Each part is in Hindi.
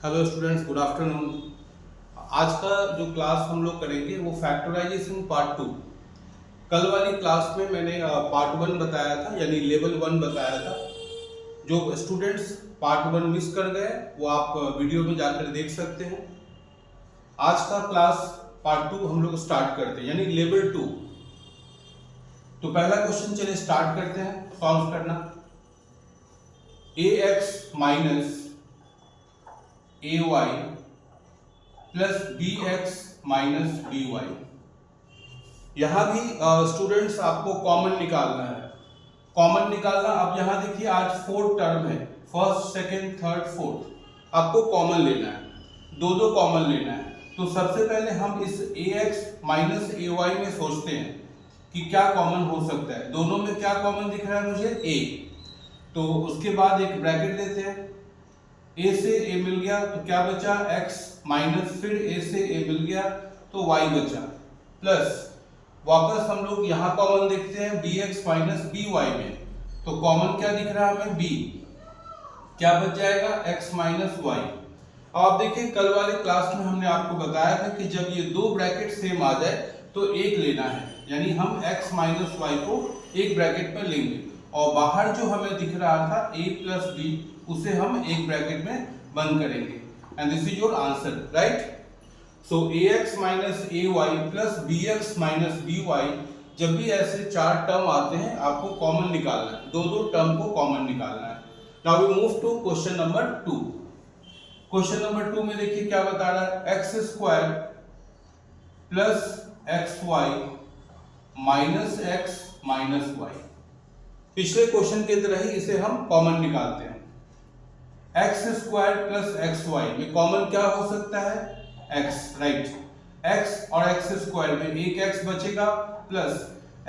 Hello students, good afternoon. आज का जो क्लास हम लोग करेंगे वो फैक्टराइजेशन पार्ट 2। कल वाली क्लास में मैंने पार्ट 1 बताया था, यानी लेवल 1 बताया था। जो स्टूडेंट्स पार्ट 1 मिस कर गए वो आप वीडियो में जाकर देख सकते हैं। आज का क्लास पार्ट 2 हम लोग स्टार्ट करते हैं, यानी लेवल 2। तो पहला क्वेश्चन चलिए स्टार्ट करते हैं सॉल्व करना। ax minus ay plus bx minus by। यहां भी स्टूडेंट्स आपको कॉमन निकालना है। कॉमन निकालना, अब यहां देखिए आज 4 टर्म है, फर्स्ट सेकंड थर्ड फोर्थ। आपको कॉमन लेना है, दो कॉमन लेना है। तो सबसे पहले हम इस ax माइनस ay में सोचते हैं कि क्या कॉमन हो सकता है। दोनों में क्या कॉमन दिख रहा है मुझे? a। तो उसके बाद एक ब्रैकेट देते हैं, a से a मिल गया तो क्या बचा? x माइनस फिर a से a मिल गया तो y बचा, प्लस वापस हम लोग यहाँ कॉमन देखते हैं bx माइनस by में। तो कॉमन क्या दिख रहा है हमें? b। क्या बच जाएगा? x minus y। अब आप देखिए कल वाले क्लास में हमने आपको बताया था कि जब ये दो ब्रैकेट सेम आ जाए तो एक लेना है, यानी हम x माइनस y को एक ब्रैकेट में लेंगे और बाहर जो हमें दिख रहा था a प्लस b उसे हम एक ब्रैकेट में बंद करेंगे। And this is your answer, right? So ax minus ay plus bx minus by, जब भी ऐसे चार टर्म आते हैं आपको कॉमन निकालना है, दो टर्म को कॉमन निकालना है। Now we move to question number 2। Question number 2 में देखिए क्या बता रहा है, x square plus xy minus x minus y। पिछले क्वेश्चन की तरह ही इसे हम कॉमन निकालते हैं। X square plus x y में कॉमन क्या हो सकता है? x, right? x और x स्क्वायर में एक x बचेगा प्लस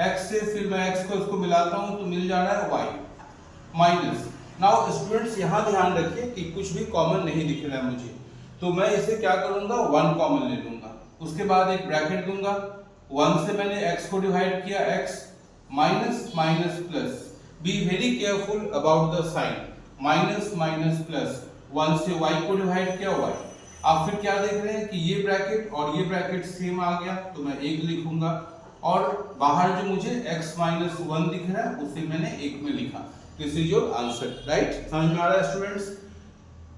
x से फिर मैं x को इसको मिलाता हूं तो मिल जा रहा है y माइनस। नाउ स्टूडेंट्स यहां ध्यान रखिए कि कुछ भी कॉमन नहीं दिख रहा है मुझे, तो मैं इसे क्या करूंगा? 1 कॉमन ले लूंगा, उसके बाद एक ब्रैकेट दूंगा। 1 से मैंने x को डिवाइड किया, x minus minus plus. Be very careful about the sign, minus minus plus. 1 से y को डिवाइड किया, y। आप फिर क्या देख रहे हैं कि ये ब्रैकेट और ये ब्रैकेट सेम आ गया तो मैं 1 लिखूंगा, और बाहर जो मुझे x माइनस 1 दिख रहा है उसे मैंने 1 में लिखा। This is your answer, right? समझ में आ रहा है स्टूडेंट्स?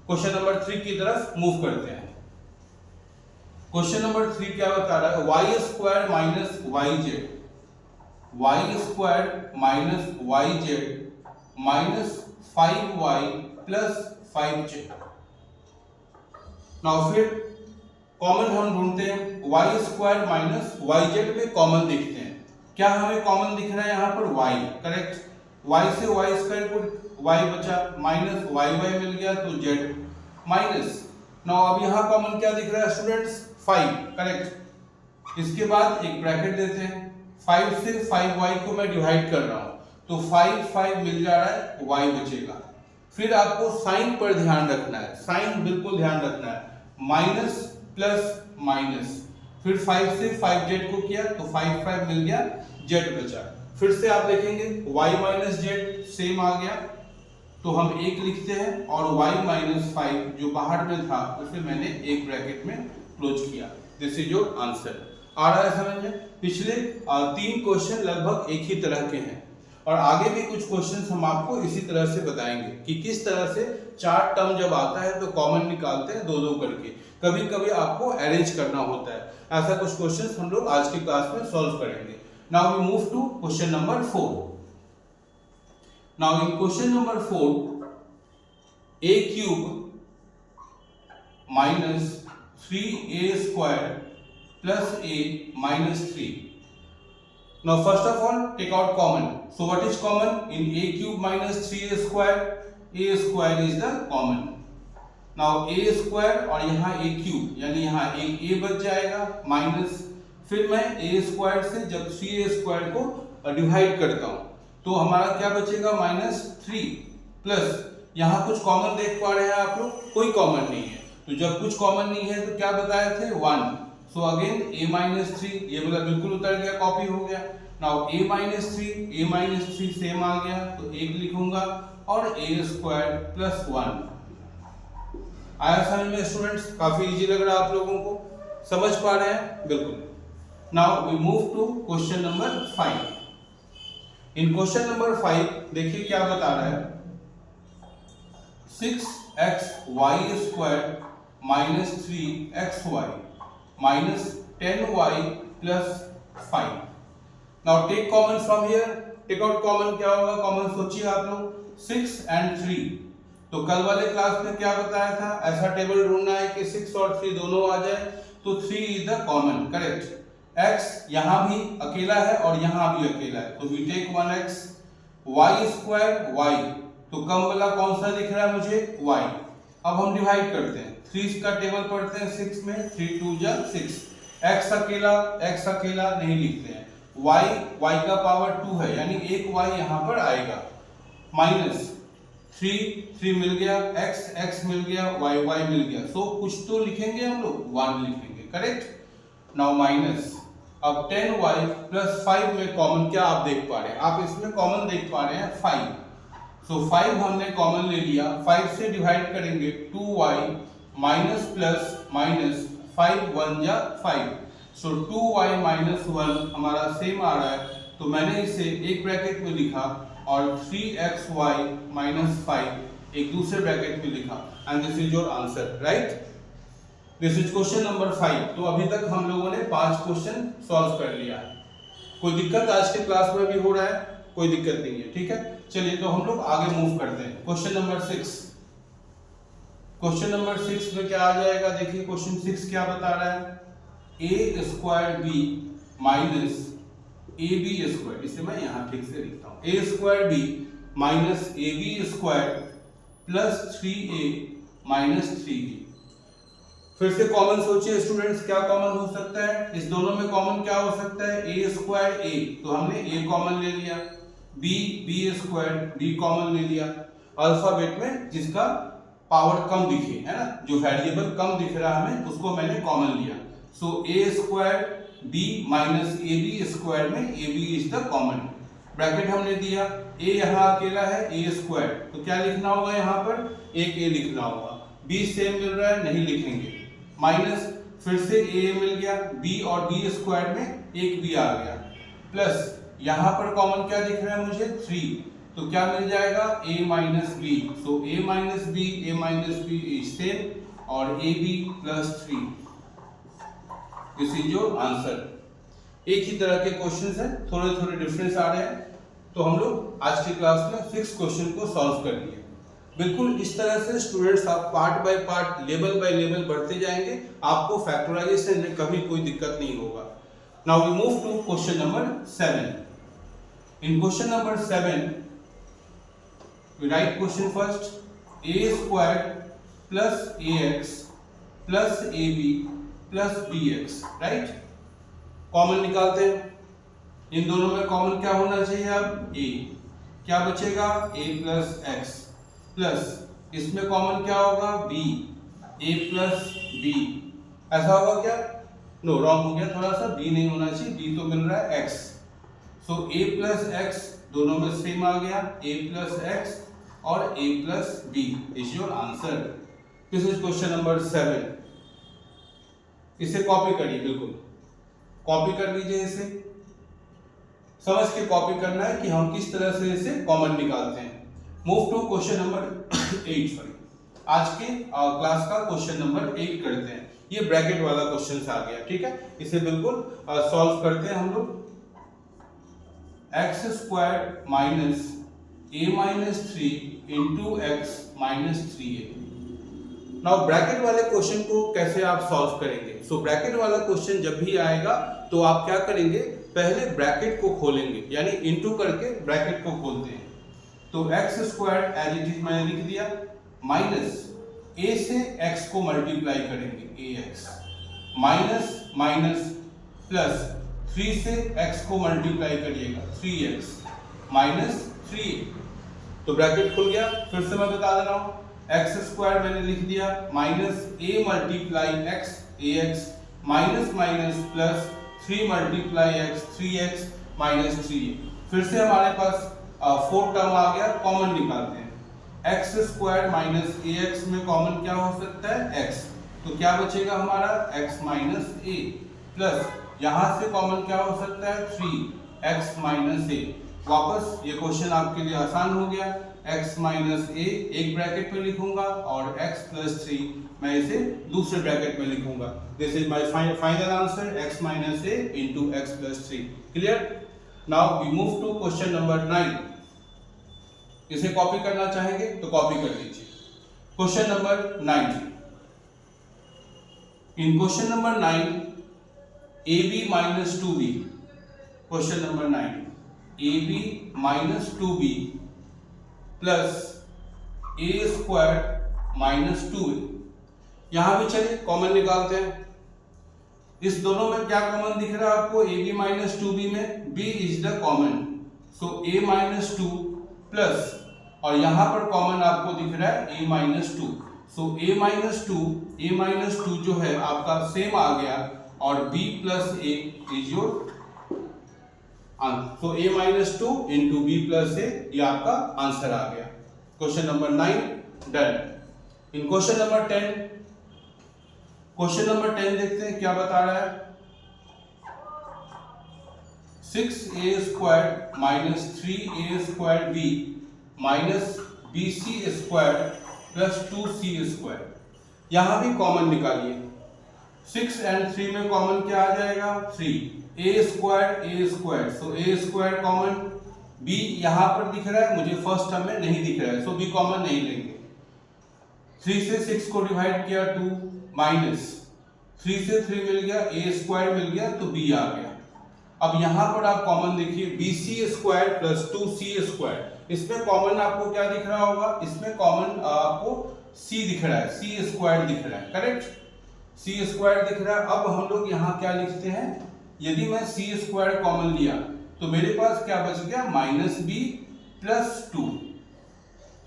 क्वेश्चन नंबर 3 की तरफ मूव करते हैं। क्वेश्चन नंबर 3 क्या बता रहा है? Y square minus y z, y square minus y z minus 5y plus 5z। Now फिर कॉमन हम ढूंढते हैं, y square minus y z में कॉमन देखते हैं। क्या हमें कॉमन दिख रहा है यहाँ पर? y, correct? y से वाई स्क्वायर को y बचा, माइनस वाई मिल गया तो z माइनस। नाउ अब यहाँ कॉमन क्या दिख रहा है स्टूडेंट्स? 5, करेक्ट? इसके बाद एक ब्रैकेट देते हैं, 5 से 5y को मैं डिवाइड कर रहा हूं तो 5 मिल जा रहा है, y बचेगा। फिर आपको साइन पर ध्यान रखना है, साइन बिल्कुल ध्यान रखना है, माइनस प्लस माइनस। फिर 5 से 5z को किया तो 5 मिल गया, z बचा। फिर से आप देखेंगे y माइनस z सेम आ गया तो हम 1 लिखते हैं, और y माइनस 5 जो बाहर में था उसे मैंने एक ब्रैकेट में क्लोज किया। This is your answer. आ रहा है समझ में? पिछले 3 क्वेश्चन लगभग एक ही तरह के हैं और आगे भी कुछ क्वेश्चंस हम आपको इसी तरह से बताएंगे कि किस तरह से चार टर्म जब आता है तो कॉमन निकालते हैं दो करके। कभी कभी आपको अरेंज करना होता है। ऐसा कुछ क्वेश्चंस हम लोग आज की क्लास में सॉल्व करेंगे। Now we move to question number 4। Now in question number 4, a cube minus 3a square plus a minus 3. Now first of all take out common. So what is common in a cube minus 3a square? A square is the common. Now a square और यहाँ a cube, यानी यहाँ एक a बच जाएगा माइनस, फिर मैं a स्क्वायर से जब 3a स्क्वायर को डिवाइड करता हूँ तो हमारा क्या बचेगा? माइनस 3 प्लस यहाँ कुछ कॉमन देख पा रहे हैं आप लोग? कोई कॉमन नहीं है, तो जब कुछ कॉमन नहीं है तो क्या बताए थे? 1। सो अगेन a माइनस 3, ये वाला बिल्कुल उतर गया, कॉपी हो गया। नाउ a माइनस 3 सेम आ गया तो 1 लिखूंगा, और a स्क्वायर प्लस 1 आया समझ में स्टूडेंट्स? काफी इजी लग रहा है आप लोगों को, समझ पा रहे हैं? बिल्कुल। Now we move to question number 5। In question number 5 देखिए क्या बता रहा है, 6xy² minus 3xy minus 10y plus 5। Now take common from here. Take out common क्या होगा? कॉमन सोचिए आप लोग, 6 and 3। तो कल वाले क्लास में क्या बताया था, ऐसा टेबल ढूंढना है कि 6 और 3 दोनों आ जाए, तो 3 is the common, correct. x यहां भी अकेला है और यहां भी अकेला है, तो we take 1x, y² y, तो कम वाला कौन सा दिख रहा है मुझे? y। अब हम डिवाइड करते हैं, 3 का टेबल पढ़ते हैं 6 में, 3 2 जा 6, x अकेला नहीं लिखते हैं, y का पावर 2 है, यानी एक y यहां पर आएगा, माइनस 3 मिल गया, x मिल गया, y मिल गया, सो कुछ तो लिखेंगे हम लोग, 1 लिखेंगे, करेक्ट। नाउ माइनस, अब 10y प्लस 5 में कॉमन क्या आप देख पा रहे हैं? आप इसमें कॉमन देख पा रहे हैं 5, सो 5 हमने कॉमन ले लिया, 5 से डिवाइड करेंगे 2y माइनस प्लस माइनस 5 1 जा 5, सो 2y माइनस 1 हमारा सेम आ रहा है, तो मैंने इसे एक ब्रैकेट में लिखा और 3xy माइनस 5 एक दूसरे ब्रैकेट में लिखा, and this is your answer, right. This is question number 5। तो अभी तक हम लोगों ने 5 क्वेश्चन सॉल्व कर लिया है। कोई दिक्कत आज के क्लास में भी हो रहा है? कोई दिक्कत नहीं है, ठीक है। चलिए तो हम लोग आगे मूव करते हैं। Question number 6। क्वेश्चन नंबर 6 में क्या आ जाएगा? देखिए क्वेश्चन 6 क्या बता रहा है, a² b माइनस ab², इसे मैं यहां ठीक से लिखता हूं, a² b minus ab² plus 3a minus 3b। फिर से कॉमन सोचिए स्टूडेंट्स, क्या कॉमन हो सकता है? इस दोनों में कॉमन क्या हो सकता है? a², तो हमने a कॉमन ले लिया, b² b कॉमन ले लिया, अल्फाबेट में जिसका पावर कम दिखे, है ना, जो वेरिएबल कम दिख रहा है हमें, उसको मैंने कॉमन लिया, सो a² b माइनस ab² में ab is the common, bracket हमने दिया, a यहाँ अकेला है, a², तो क्या लिखना होगा यहाँ पर? एक a लिखना होगा, b सेम मिल रहा है, नहीं लिखेंगे, माइनस फिर से a मिल गया, b और b² में एक b आ गया, प्लस यहाँ पर कॉमन क्या दिख रहा है मुझे? 3, तो क्या मिल जाएगा? a minus b, so a minus b is same, और ab plus 3, this is your answer. एक ही तरह के क्वेश्चंस हैं, थोड़े थोड़े डिफरेंस आ रहे हैं, तो हम लोग आज की क्लास में 6 क्वेश्चन को सॉल्व कर लिए। बिल्कुल इस तरह से स्टूडेंट्स आप part by part, level by level बढ़ते जाएंगे, आपको फैक्टराइजेशन में कभी कोई दिक्कत नहीं होगा। Now we move to question number 7। In question number 7 we write question first, a² plus ax plus ab plus bx, right. Common निकालते हैं, इन दोनों में कॉमन क्या होना चाहिए? अब a, क्या बचेगा? a प्लस x, प्लस इसमें कॉमन क्या होगा? b, a प्लस b, ऐसा होगा क्या? नो, रॉन्ग हो गया थोड़ा सा, b नहीं होना चाहिए, b तो मिल रहा है x, so a plus x दोनों में सेम आ गया, a प्लस x और a plus b is your answer. This is question number 7। इसे कॉपी करिए, बिल्कुल कॉपी कर लीजिए, इसे समझ के कॉपी करना है कि हम किस तरह से इसे कॉमन निकालते हैं। Move to question number 8, sorry आज के क्लास का क्वेश्चन नंबर 8 करते हैं। ये ब्रैकेट वाला क्वेश्चन आ गया, ठीक है, इसे बिल्कुल सॉल्व करते हैं हम लोग। x² minus a minus 3 into x minus 3a। Now bracket वाले क्वेश्चन को कैसे आप सॉल्व करेंगे? सो ब्रैकेट वाला क्वेश्चन जब भी आएगा तो आप क्या करेंगे? पहले ब्रैकेट को खोलेंगे, यानी इनटू करके ब्रैकेट को खोलते हैं, तो x² एज इट इज मैंने लिख दिया, माइनस a से x को मल्टीप्लाई करेंगे ax, माइनस माइनस प्लस 3 से x को मल्टीप्लाई करिएगा 3x माइनस 3a, तो ब्रैकेट खुल गया। फिर से मैं बता दे रहा हूँ, x² मैंने लिख दिया, minus a multiply x ax, minus minus plus 3 multiply x 3x minus 3a। फिर से हमारे पास 4 टर्म आ गया, कॉमन निकालते हैं, एक्स स्क्वायर माइनस ए एक्स में कॉमन क्या हो सकता है एक्स, तो क्या बचेगा हमारा एक्स माइनस ए, प्लस यहां से कॉमन क्या हो सकता है 3x माइनस ए। वापस ये क्वेश्चन आपके लिए आसान हो गया, x माइनस ए एक ब्रैकेट में लिखूंगा और x प्लस 3 मैं इसे दूसरे ब्रैकेट में लिखूंगा। This is my final answer x minus a into x plus 3। Clear? Now we move to question number 9। इसे कॉपी करना चाहेंगे तो कॉपी कर लीजिए। Question number 9। In question number 9 ab minus 2b, question number 9 ab minus 2b plus a square minus 2a। यहां भी चलिए कॉमन निकालते हैं। इस दोनों में क्या कॉमन दिख रहा है आपको? ab माइनस 2b में b is the common, so a minus 2 plus, और यहां पर कॉमन आपको दिख रहा है a minus 2, so a minus 2 जो है आपका सेम आ गया और b plus a is your answer. So a minus 2 into b plus a, ये आपका आंसर आ गया। Question number 9 done. In question number 10, question number 10 देखते हैं क्या बता रहा है। 6a square minus 3a square b minus bc square plus 2c square. यहां भी कॉमन निकालिए। 6 एंड 3 में कॉमन क्या आ जाएगा 3, a square, so a square common, b यहां पर दिख रहा है, मुझे फर्स्ट टर्म में नहीं दिख रहा है, सो b कॉमन नहीं लेंगे। 3 से 6 को डिवाइड किया 2, माइनस 3 से 3 मिल गया, a स्क्वायर मिल गया तो b आ गया। अब यहां पर आप कॉमन देखिए bc square plus 2c square. इसमें कॉमन आपको क्या दिख रहा होगा? इसमें कॉमन आपको c दिख रहा है, c स्क्वायर दिख रहा है, करेक्ट, c स्क्वायर दिख रहा है। अब हम लोग यहाँ क्या लिखते हैं, यदि मैं c स्क्वायर कॉमन लिया तो मेरे पास क्या बच गया माइनस b प्लस 2।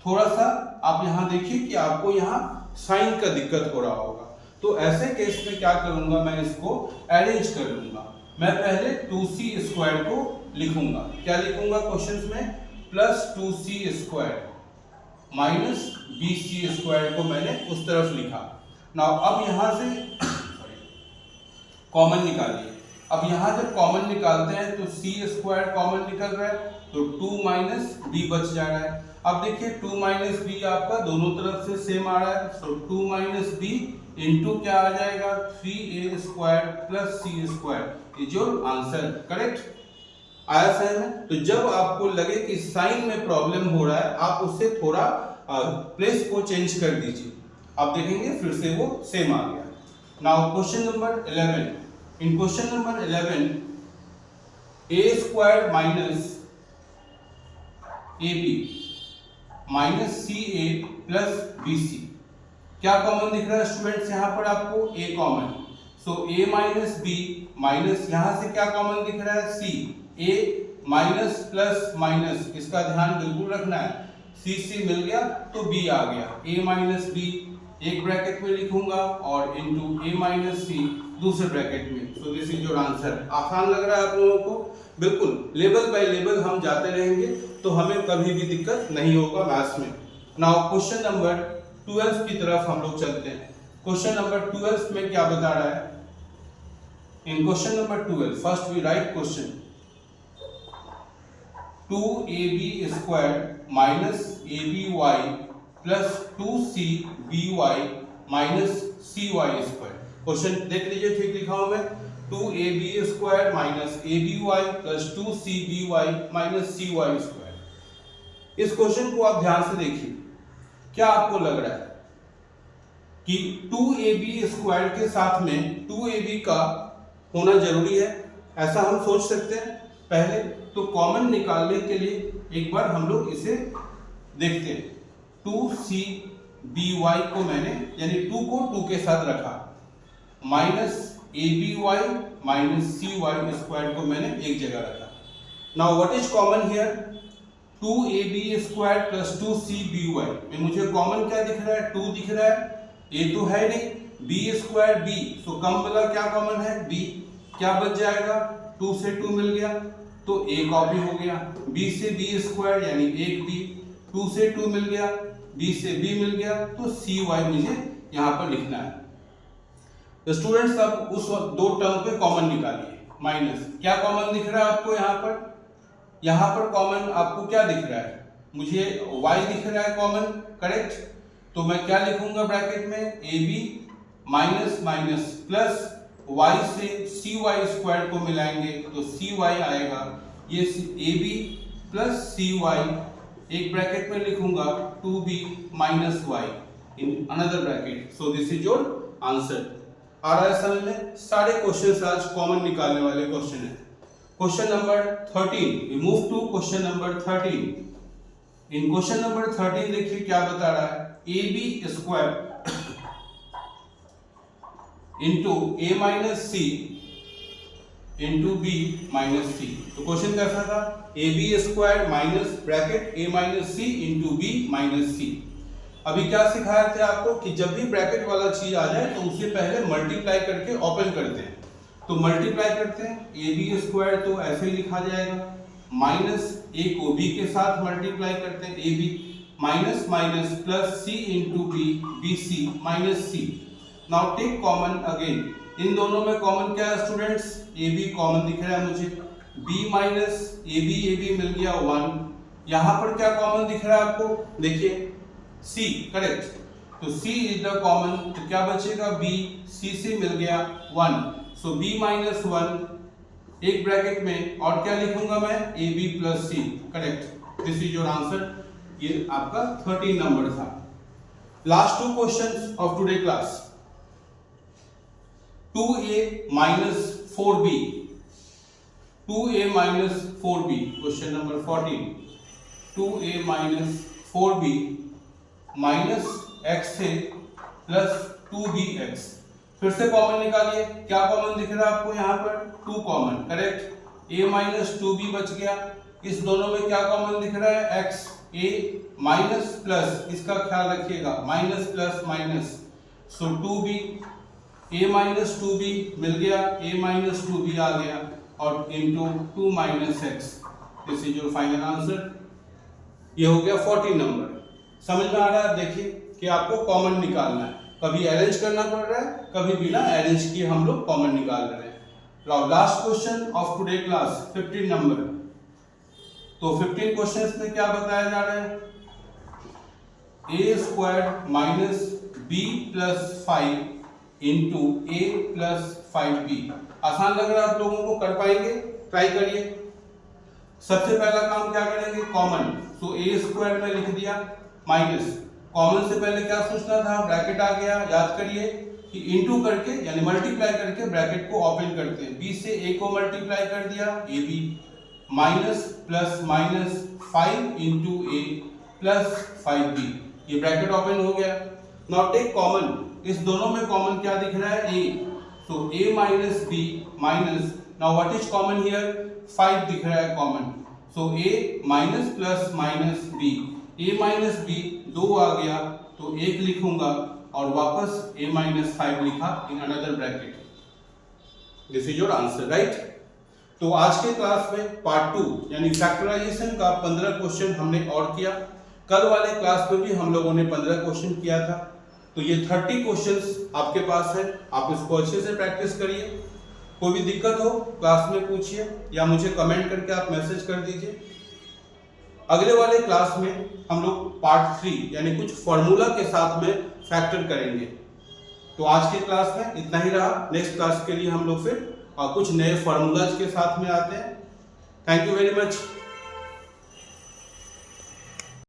थोड़ा सा आप यहाँ देखिए कि आपको यहाँ साइन का दिक्कत हो रहा होगा, तो ऐसे केस में क्या करूंगा, मैं इसको अरेंज कर लूंगा। मैं पहले 2c स्क्वायर को लिखूंगा, क्या लिखूंगा क्वेश्चन में, plus 2c square minus bc square को मैंने उस तरफ लिखा। नाउ अब यहां से कॉमन निकालिए। अब यहां जब कॉमन निकालते हैं तो c स्क्वायर कॉमन निकल रहा है, तो 2 माइनस b बच जा रहा है। अब देखिए 2 माइनस b आपका दोनों तरफ से सेम आ रहा है, सो 2 माइनस b इंटू क्या आ जाएगा 3a square plus c square is your answer, correct. आया समझ में? तो जब आपको लगे कि साइन में प्रॉब्लम हो रहा है, आप उससे थोड़ा प्लेस को चेंज कर दीजिए, आप देखेंगे फिर से वो सेम आ गया। Now question number 11। In question number 11 a square minus ab minus ca plus bc, क्या कॉमन दिख रहा है स्टूडेंट्स? यहाँ पर आपको a common, so a minus b minus यहां से क्या कॉमन दिख रहा है c, a minus plus minus, इसका ध्यान बिल्कुल रखना है, c मिल गया तो b आ गया, a माइनस b एक ब्रैकेट में लिखूंगा और इनटू a माइनस c दूसरे ब्रैकेट में, सो दिस इज योर आंसर। आसान लग रहा है आप लोगों को? बिल्कुल, लेवल बाय लेवल हम जाते रहेंगे तो हमें कभी भी दिक्कत नहीं होगा मैथ्स में। नाउ क्वेश्चन नंबर 12 की तरफ हम लोग चलते हैं। क्वेश्चन नंबर 12 में क्या बता रहा है? In question number 12 first we write question 2ab square minus aby plus 2cby minus cy square. Question देख लीजिए, ठीक लिखा हूं मैं, 2ab square minus aby plus 2cby minus cy square. इस क्वेश्चन को आप ध्यान से देखिए, क्या आपको लग रहा है कि 2ab स्क्वायर के साथ में 2ab का होना जरूरी है? ऐसा हम सोच सकते हैं। पहले तो कॉमन निकालने के लिए एक बार हम लोग इसे देखते हैं। 2cby को मैंने यानी 2 को 2 के साथ रखा, minus aby minus cy square को मैंने एक जगह रखा। Now what is common here? 2ab square plus 2cby में मुझे कॉमन क्या दिख रहा है? 2 दिख रहा है, a तो है नहीं, b स्क्वायर b, सो कम वाला क्या कॉमन है? b, क्या बच जाएगा? 2 से 2 मिल गया तो a कॉपी हो गया, b से b स्क्वायर यानी 1b, 2 से 2 मिल गया बी से बी मिल गया, तो सी वाई मुझे यहाँ पर लिखना है। तो स्टूडेंट्स अब उस दो टर्म पे कॉमन निकालिए। माइनस क्या कॉमन दिख रहा है आपको यहाँ पर कॉमन आपको क्या दिख रहा है? मुझे y दिख रहा है कॉमन, करेक्ट। तो मैं क्या लिखूंगा ब्रैकेट में, a B minus minus plus y से सी वाई स्क्वायर को मिलाएंगे तो सी वाई आएगा, ये A B plus C Y एक ब्रैकेट में लिखूंगा 2b minus Y in another bracket. So this is your answer. आ रहा है समझ में? सारे क्वेश्चन आज कॉमन निकालने वाले क्वेश्चन है। Question number 13, we move to question number 13। In question number 13 देखिए क्या बता रहा है, A B square into A minus C into B minus C. तो क्वेश्चन कैसा था, A B square minus bracket A minus C into B minus C. अभी क्या सिखाया थे आपको कि जब भी ब्रैकेट वाला चीज आ जाए तो उसे पहले मल्टीप्लाई करके ओपन करते हैं। तो मल्टीप्लाई करते हैं, ए बी स्क्वायर तो ऐसे ही लिखा जाएगा, माइनस ए को बी के साथ मल्टीप्लाई करते हैं, A B minus minus plus C into B, B C minus C. Now take common again, इन दोनों में कॉमन क्या है स्टूडेंट्स, ए बी कॉमन दिख रहा है मुझे, बी माइनस ए बी मिल गया 1। यहाँ पर क्या कॉमन दिख रहा है आपको, देखिए सी, करेक्ट। तो सी इज द कॉमन, तो क्या बचेगा, बी, सी से मिल गया 1, सो बी माइनस 1 एक ब्रैकेट में, और क्या लिखूंगा मैं, a B plus c, correct. This is your answer. ये आपका 13 नंबर था। Last two questions of today class, 2a minus 4b, 2a minus 4b, question number 14, 2a minus 4b minus x से प्लस 2bx। फिर से कॉमन निकालिए, क्या कॉमन दिख रहा है आपको यहाँ पर, 2 common, correct. a minus 2b बच गया, इस दोनों में क्या कॉमन दिख रहा है, x, a माइनस प्लस, इसका ख्याल रखिएगा, minus plus minus, so 2b, a minus 2b मिल गया, a माइनस 2b आ गया, और into 2 minus x. This is your final answer. ये हो गया 14 नंबर। समझ में आ रहा है? देखिए कि आपको कॉमन निकालना है, कभी अरेंज करना पड़ रहा है, कभी बिना अरेंज किए हम लोग कॉमन निकाल रहे हैं। Last question of today class 15 नंबर। तो 15 क्वेश्चंस में क्या बताया जा रहा है, A square minus B plus 5 into A plus 5b। आसान लग रहा है आप लोगों को, कर पाएंगे? ट्राई करिए। सबसे पहला काम क्या करेंगे, कॉमन। तो ए स्क्वायर में लिख दिया, माइनस, कॉमन से पहले क्या सोचना था, ब्रैकेट आ गया, याद करिए कि इनटू करके यानी मल्टीप्लाई करके ब्रैकेट को ओपन करते हैं, बी से ए को मल्टीप्लाई कर दिया, a B minus plus minus 5 into A plus 5b, ये ब्रैकेट ओपन हो गया। नाउ टेक कॉमन, इस दोनों में कॉमन क्या दिख रहा है, A, so A minus B minus, now what is common here, 5 दिख रहा है common, so A minus plus minus B, a minus B 2 आ गया तो 1 लिखूंगा, और वापस a माइनस 5 लिखा इन another bracket. This is your answer, right. तो आज के क्लास में पार्ट 2 यानी फैक्टराइजेशन का 15 क्वेश्चन हमने और किया। कल वाले क्लास में भी हम लोगों ने 15 क्वेश्चन किया था। तो ये 30 क्वेश्चंस आपके पास है, आप इसको अच्छे से प्रैक्टिस करिए। कोई भी दिक्कत हो क्लास में पूछिए, या मुझे कमेंट करके आप मैसेज कर दीजिए। अगले वाले क्लास में हम लोग पार्ट 3 यानी कुछ फॉर्मूला के साथ में फैक्टर करेंगे। तो आज के क्लास में इतना ही रहा। नेक्स्ट क्लास के लिए हम लोग फिर कुछ नए फॉर्मूलाज के साथ में आते हैं। Thank you very much.